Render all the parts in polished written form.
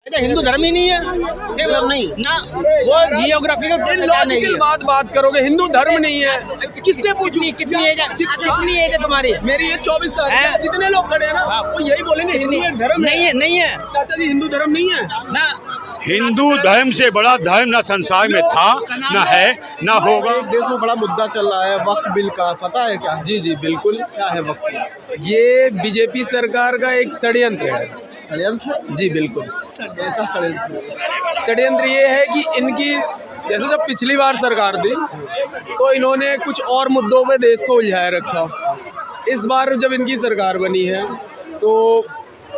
अच्छा हिंदू धर्म ही नहीं है, नहीं ना, वो जियोग्राफिकल बात करोगे, हिंदू धर्म नहीं है, किससे पूछूं? कितनी एज है तुम्हारी? मेरी ये 24 साल है। जितने लोग खड़े हैं ना वो यही बोलेंगे हिंदू एक धर्म नहीं है चाचा जी, हिंदू धर्म नहीं है ना। हिंदू धर्म से बड़ा धर्म ना संसार में था, ना है, ना होगा। देश में बड़ा मुद्दा चल रहा है वक्फ बिल का, पता है क्या? जी जी बिल्कुल। क्या है वक्फ? ये बीजेपी सरकार का एक षड्यंत्र है। षड्यंत्र? जी बिल्कुल। ऐसा षड्यंत्र? षड्यंत्र ये है कि इनकी, जैसे जब पिछली बार सरकार थी तो इन्होंने कुछ और मुद्दों पे देश को उलझाए रखा। इस बार जब इनकी सरकार बनी है तो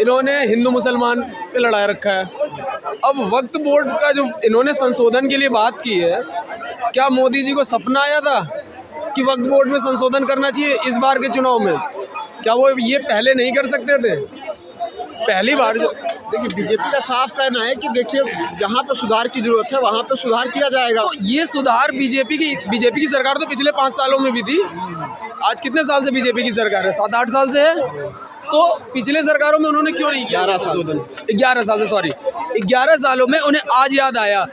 इन्होंने हिंदू मुसलमान पे लड़ा रखा है। अब वक्फ बोर्ड का जो इन्होंने संशोधन के लिए बात की है, क्या मोदी जी को सपना आया था कि वक्फ बोर्ड में संशोधन करना चाहिए इस बार के चुनाव में? क्या वो ये पहले नहीं कर सकते थे? पहली बार देखिए बीजेपी का साफ कहना है कि देखिए जहाँ पे सुधार की जरूरत है वहाँ पे सुधार किया जाएगा। तो ये सुधार बीजेपी की सरकार तो पिछले 5 सालों में भी थी। आज कितने साल से बीजेपी की सरकार है? 7-8 साल से है। तो पिछले सरकारों में उन्होंने क्यों नहीं किया? 11 साल से, सॉरी 11 सालों में उन्हें आज याद आया।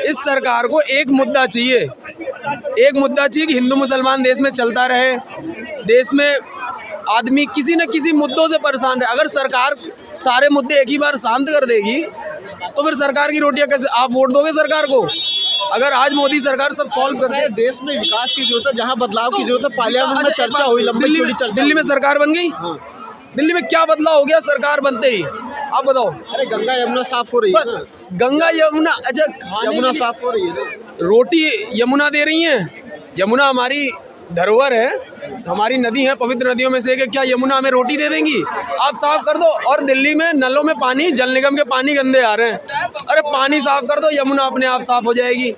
इस सरकार को एक मुद्दा चाहिए कि हिंदू मुसलमान देश में चलता रहे, देश में आदमी किसी न किसी मुद्दों से परेशान है। अगर सरकार सारे मुद्दे एक ही बार शांत कर देगी तो फिर सरकार की रोटियां कैसे? आप वोट दोगे सरकार को? अगर आज मोदी सरकार सब सॉल्व कर दे। देश में विकास की जरूरत है, जहाँ बदलाव की जरूरत है। पार्लियामेंट में चर्चा हुई, लंबी चौड़ी चर्चा। दिल्ली में सरकार बन गई। दिल्ली में क्या बदलाव हो गया सरकार बनते ही? आप बताओ। अरे गंगा यमुना साफ हो रही है। बस गंगा यमुना, अच्छा यमुना साफ हो रही है। रोटी यमुना दे रही है। यमुना हमारी धरोहर है, हमारी नदी है, पवित्र नदियों में से एक है। क्या यमुना हमें रोटी दे देंगी? आप साफ कर दो। और दिल्ली में नलों में पानी, जल निगम के पानी गंदे आ रहे हैं। अरे पानी साफ कर दो, यमुना अपने आप साफ हो जाएगी।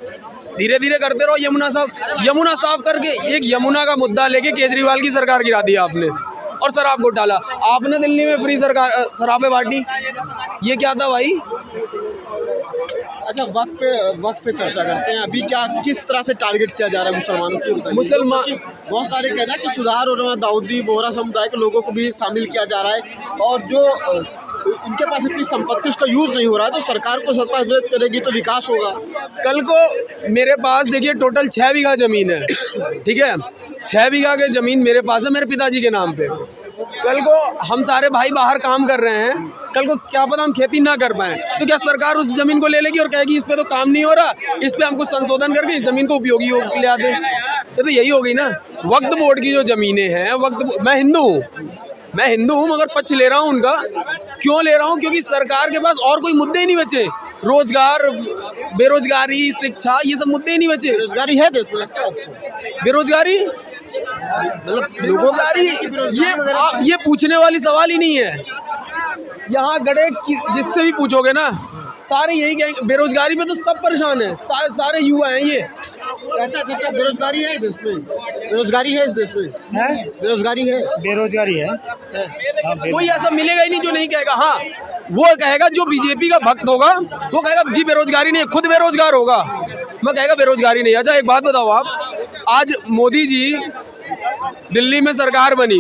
धीरे धीरे करते रहो यमुना साफ करके। एक यमुना का मुद्दा लेके केजरीवाल की सरकार गिरा दी आपने, और शराब घोटाला आपने दिल्ली में फ्री शराबें बांटी। ये क्या था भाई? अच्छा वक्त पे चर्चा करते हैं। अभी क्या किस तरह से टारगेट किया जा रहा है मुसलमानों की? मुसलमान बहुत सारे कहना है कि सुधार हो रहा है, दाऊदी बोहरा समुदाय के लोगों को भी शामिल किया जा रहा है, और जो इनके पास इतनी संपत्ति उसका यूज नहीं हो रहा है, तो सरकार को सत्ता विरोध करेगी तो विकास होगा। कल को मेरे पास देखिए टोटल 6 बीघा जमीन है, ठीक है? 6 बीघा की जमीन मेरे पास है, मेरे पिताजी के नाम पे। कल को हम सारे भाई बाहर काम कर रहे हैं, कल को क्या पता हम खेती ना कर पाएं, तो क्या सरकार उस जमीन को ले लेगी और कहेगी इस पे तो काम नहीं हो रहा, इस पे हम कुछ संशोधन करके इस जमीन को उपयोगी ले आते हैं? तो यही हो गई ना। वक्फ बोर्ड की जो जमीनें हैं, मैं हिंदू हूँ मगर पक्ष ले रहा हूँ उनका। क्यों ले रहा हूँ? क्योंकि सरकार के पास और कोई मुद्दे ही नहीं बचे। रोजगार, बेरोजगारी, शिक्षा, ये सब मुद्दे ही नहीं बचे। बेरोजगारी है देश में, लगता है आपको? बेरोजगारी, बेरोजगारी ये पूछने वाली सवाल ही नहीं है। यहाँ गड़े जिससे भी पूछोगे ना, सारे यही कहेंगे बेरोजगारी पे तो सब परेशान है, सारे युवा हैं ये। अच्छा बेरोजगारी है देश में? बेरोजगारी है इस देश में? बेरोजगारी है। कोई ऐसा मिलेगा ही नहीं जो नहीं कहेगा। हाँ, वो कहेगा जो बीजेपी का भक्त होगा, वो कहेगा जी बेरोजगारी नहीं, खुद बेरोजगार होगा, मैं कहेगा बेरोजगारी नहीं। अच्छा एक बात बताओ आप, आज मोदी जी दिल्ली में सरकार बनी,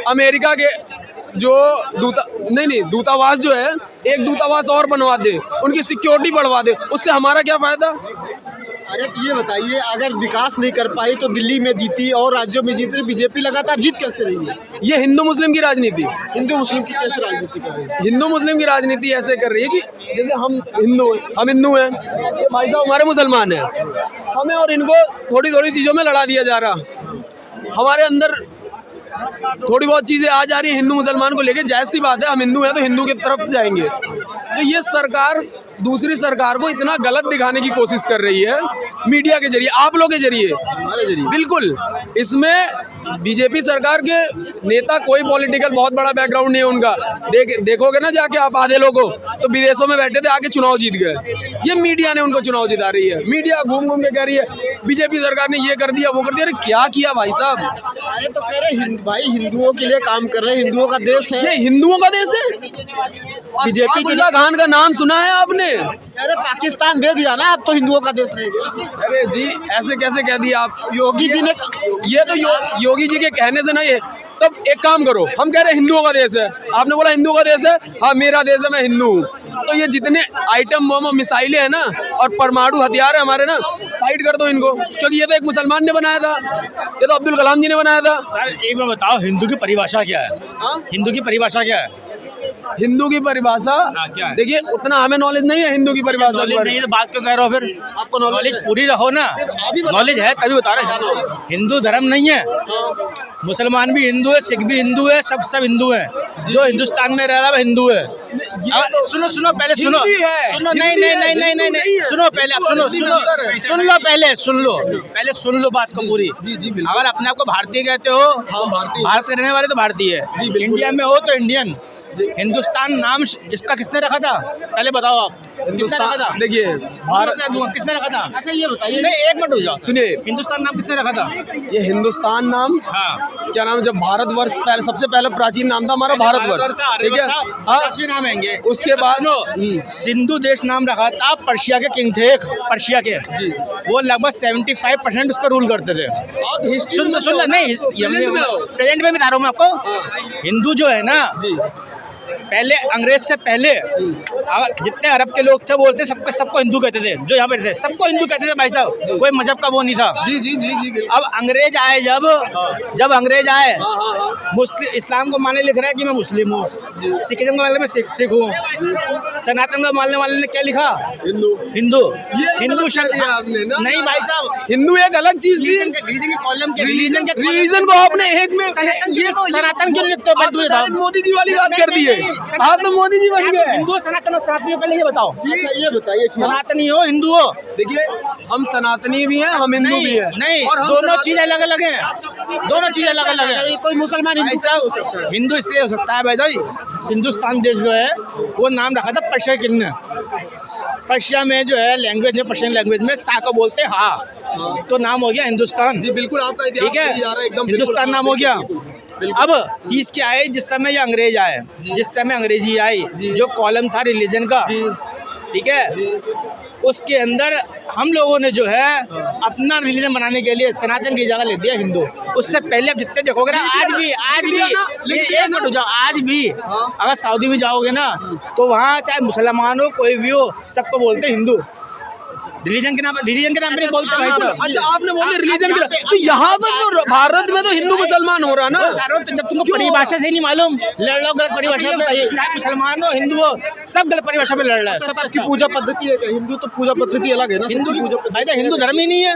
अमेरिका के जो दूतावास जो है, एक दूतावास और बनवा दे, उनकी सिक्योरिटी बढ़वा दे, उससे हमारा क्या फायदा? अरे तो ये बताइए, अगर विकास नहीं कर पाई तो दिल्ली में जीती और राज्यों में जीत रही बीजेपी, लगातार जीत कैसे रही है? ये हिंदू मुस्लिम की राजनीति। हिंदू मुस्लिम की कैसे राजनीति कर रही है? हिंदू मुस्लिम की राजनीति ऐसे कर रही है कि जैसे हम हिंदू हैं, ये भाई साहब हमारे मुसलमान हैं, हमें और इनको थोड़ी थोड़ी चीज़ों में लड़ा दिया जा रहा। हमारे अंदर थोड़ी बहुत चीज़ें आ जा रही हैं हिंदू मुसलमान को लेके। जायज़ सी बात है, हम हिंदू हैं तो हिंदू की तरफ जाएंगे। तो ये सरकार दूसरी सरकार को इतना गलत दिखाने की कोशिश कर रही है मीडिया के जरिए, आप लोग के जरिए, हमारे जरिए। बिल्कुल। इसमें बीजेपी सरकार के नेता कोई पॉलिटिकल बहुत बड़ा बैकग्राउंड नहीं है उनका। देखोगे ना जाके आप आधे लोगों तो विदेशों में बैठे थे, आके चुनाव जीत गए। ये मीडिया ने उनको चुनाव जिता रही है। मीडिया घूम घूम के कह रही है बीजेपी सरकार ने ये कर दिया, वो कर दिया। अरे क्या किया भाई साहब? अरे तो कह रहे भाई हिंदुओं के लिए काम कर रहे हैं, हिंदुओं का देश है। ये हिंदुओं का देश है? बीजेपी अब्दुल्ला खान का नाम सुना है आपने? अरे पाकिस्तान दे दिया ना, अब तो हिंदुओं का देश रहेगा। अरे जी ऐसे कैसे कह दिया आप? योगी जी ने, ये तो योगी जी के कहने से ना, ये तो एक काम करो, हम कह रहे हैं हिंदुओं का देश है, आपने बोला हिंदुओं का देश है, हाँ मेरा देश है, मैं हिंदू हूँ। तो ये जितने आइटम बम मिसाइलें हैं ना और परमाणु हथियार है हमारे ना, साइड कर दो इनको, क्योंकि ये तो एक मुसलमान ने बनाया था, ये तो अब्दुल कलाम जी ने बनाया था। सर एक बार बताओ, हिंदू की परिभाषा क्या है? हिंदू की परिभाषा क्या है? हिंदू की परिभाषा क्या है? देखिए उतना हमें नॉलेज नहीं है हिंदू की परिभाषा। नॉलेज नहीं है तो बात क्यों कह रहे हो फिर? आपको नॉलेज पूरी रहो ना, नॉलेज है तभी बता रहे हैं। हिंदू धर्म नहीं है, मुसलमान भी हिंदू है, सिख भी हिंदू है, सब हिंदू है। जो हिंदुस्तान में रह रहा है हिंदू है। सुनो पहले सुनो, नहीं सुनो पहले, आप सुन लो बात को पूरी। अगर अपने आप को भारतीय कहते हो, भारत के रहने वाले तो भारतीय है, इंडिया में हो तो इंडियन। हिंदुस्तान नाम इसका किसने रखा था पहले बताओ आप? हिंदुस्तान देखिए भारत किसने रखा था? अच्छा ये बताइए, नहीं एक मिनट रुक जाओ, सुनिए, हिंदुस्तान नाम किसने रखा था? ये हिंदुस्तान नाम हाँ, क्या नाम, जब भारतवर्ष पहले सबसे पहले प्राचीन नाम था हमारा भारतवर्ष, ठीक है हाँ। नाम है। उसके बाद सिंधु देश नाम रखा था, पर्शिया के किंग थे, पर्शिया के, वो लगभग 75% उस पर रूल करते थे। सुन नहीं, प्रेजेंट में बता रहा हूँ मैं आपको। हिंदू जो है ना, पहले अंग्रेज से पहले जितने अरब के लोग थे बोलते सबको हिंदू कहते थे, जो यहाँ पे थे सबको हिंदू कहते थे भाई साहब, कोई मजहब का वो नहीं था। जी। अब अंग्रेज आए, जब अंग्रेज आए, मुस्लिम इस्लाम को मानने लिख रहा है कि मैं मुस्लिम हूँ, सिखिज्म को मानने में सिख हूँ, सनातन को मानने वाले ने क्या लिखा? हिंदू शब्द आपने ना, नहीं भाई साहब, हिंदू एक अलग चीज थी। रिलीजन को आपने एक में ये सनातन क्यों लिखते हो? मोदी जी वाली बात कर दी है, आप तो मोदी जी बन गए। हिंदू सनातन हो, पहले ये बताओ। अच्छा ये बताइए, सनातनी हो हिंदू हो? देखिए हम सनातनी भी हैं, हम हिंदू भी हैं, नहीं और दोनों चीज अलग अलग हैं, दोनों चीज अलग अलग है। कोई मुसलमान हिंदू हो सकता है? हिंदू इसलिए हो सकता है भाई, हिंदुस्तान देश जो है वो नाम रखा था पर्शिया किंग ने। पर्शिया में जो है लैंग्वेज में, पर्शियन लैंग्वेज में सा को बोलते हैं हा, तो नाम हो गया हिंदुस्तान। जी बिल्कुल, आपका इतिहास ठीक है, सही जा रहा है एकदम, हिंदुस्तान नाम हो गया। अब चीज क्या है, जिस समय ये अंग्रेज आए, जिस समय अंग्रेजी आई, जो कॉलम था रिलीजन का, ठीक है, उसके अंदर हम लोगों ने जो है अपना रिलीजन बनाने के लिए सनातन की जगह ले दिया हिंदू। उससे पहले आप जितने देखोगे ना, आज भी एक मिनट हो जाओ, आज भी अगर सऊदी में जाओगे ना तो वहाँ चाहे मुसलमान हो कोई भी हो, सबको बोलते हिंदू। रिलीजन के नाम पे नहीं बोलते भाई साहब। अच्छा आपने बोले रिलीजन के नाम, तो यहाँ पर तो भारत में तो हिंदू मुसलमान हो रहा ना। तो जब तुमको परिभाषा से नहीं मालूम, लड़ लो गलत परिभाषा पे, चाहे मुसलमान हो हिंदू हो, सब गलत परिभाषा पे लड़ रहा है। सबकी पूजा पद्धति है, हिंदू तो पूजा पद्धति अलग है ना, हिंदू की पूजा भाई तो हिंदू धर्म ही नहीं है,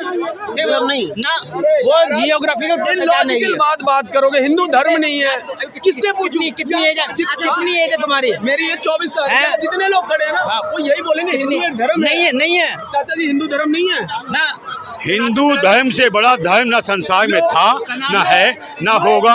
नहीं ना वो जियोग्राफिकल लॉजिकल बात करोगे, हिंदू धर्म नहीं है, किससे पूछूं? कितनी एज है तुम्हारी? मेरी ये 24 साल है। जितने लोग खड़े हैं ना वो यही बोलेंगे हिंदू एक धर्म नहीं है चाचा जी, हिंदू धर्म नहीं है ना। हिंदू धर्म से बड़ा धर्म ना संसार में था, ना है, ना होगा।